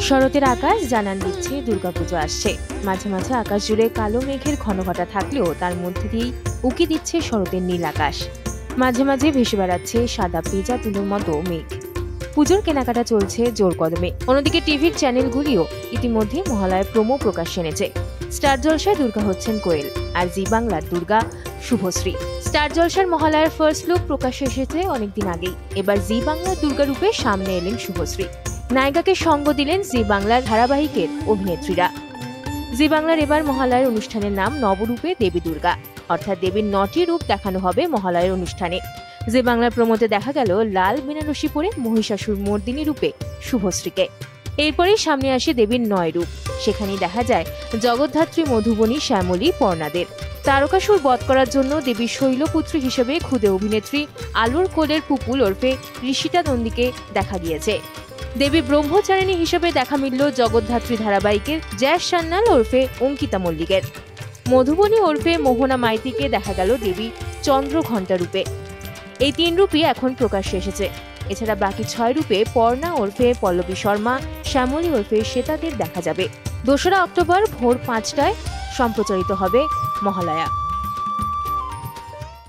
শরতের আকাশ জানান দিচ্ছে দুর্গাপুজো আসছে। মাঝে মাঝে আকাশ জুড়ে কালো মেঘের ঘনঘটা থাকলেও তার মধ্যে দিয়েই উকি দিচ্ছে শরতের নীল আকাশ। মাঝে মাঝে ভেসে বেড়াচ্ছে সাদা পেঁজা তুলোর মতো মেঘ। পুজোর কেনাকাটা চলছে জোর কদমে। অন্যদিকে টিভির চ্যানেলগুলিও ইতিমধ্যে মহালয়ার প্রোমো প্রকাশ এনেছে। স্টার জলসায় দুর্গা হচ্ছেন কোয়েল, আর জি বাংলার দুর্গা শুভশ্রী। স্টার জলসার মহালয়ার ফার্স্ট লুক প্রকাশ্যে এসেছে অনেকদিন আগেই। এবার জি বাংলার দুর্গা রূপে সামনে এলেন শুভশ্রী। নায়িকাকে সঙ্গ দিলেন জি বাংলার ধারাবাহিকের অভিনেত্রীরা। জি বাংলার এবার মহালয়ার অনুষ্ঠানের নাম নবরূপে দেবী দুর্গা, অর্থাৎ দেবীর 9টি রূপ দেখানো হবে মহালয়ার অনুষ্ঠানে। জি বাংলার প্রমোতে দেখা গেল লাল বেনারসি পরে মহিষাসুর মর্দিনী রূপে শুভশ্রীকে। এরপরেই সামনে আসে দেবীর 9 রূপ। সেখানেই দেখা যায় জগদ্ধাত্রী, মধুবনী, শ্যামলী, পর্ণাদের। তারকাসুর বধ করার জন্য দেবীর শৈলপুত্রী হিসেবে খুদে অভিনেত্রী আলোর কোলের পুপুল ওরফে ঋষিতা নন্দীকে দেখা গিয়েছে। দেবী ব্রহ্মচারিণী হিসেবে দেখা মিলল জগদ্ধাত্রী ধারাবাহিকের জ্যাস সান্যাল ওরফে অঙ্কিতা মল্লিকের। মধুবনী ওরফে মোহনা মাইতিকে দেখা গেল দেবী চন্দ্রঘণ্টা রূপে। এই 3 রূপই এখন প্রকাশ্যে এসেছে। এছাড়া বাকি 6 রূপে পর্ণা ওরফে পল্লবী শর্মা, শ্যামলী ওরফে শ্বেতাদের দেখা যাবে। 2রা অক্টোবর ভোর 5টায় সম্প্রচারিত হবে মহালয়া।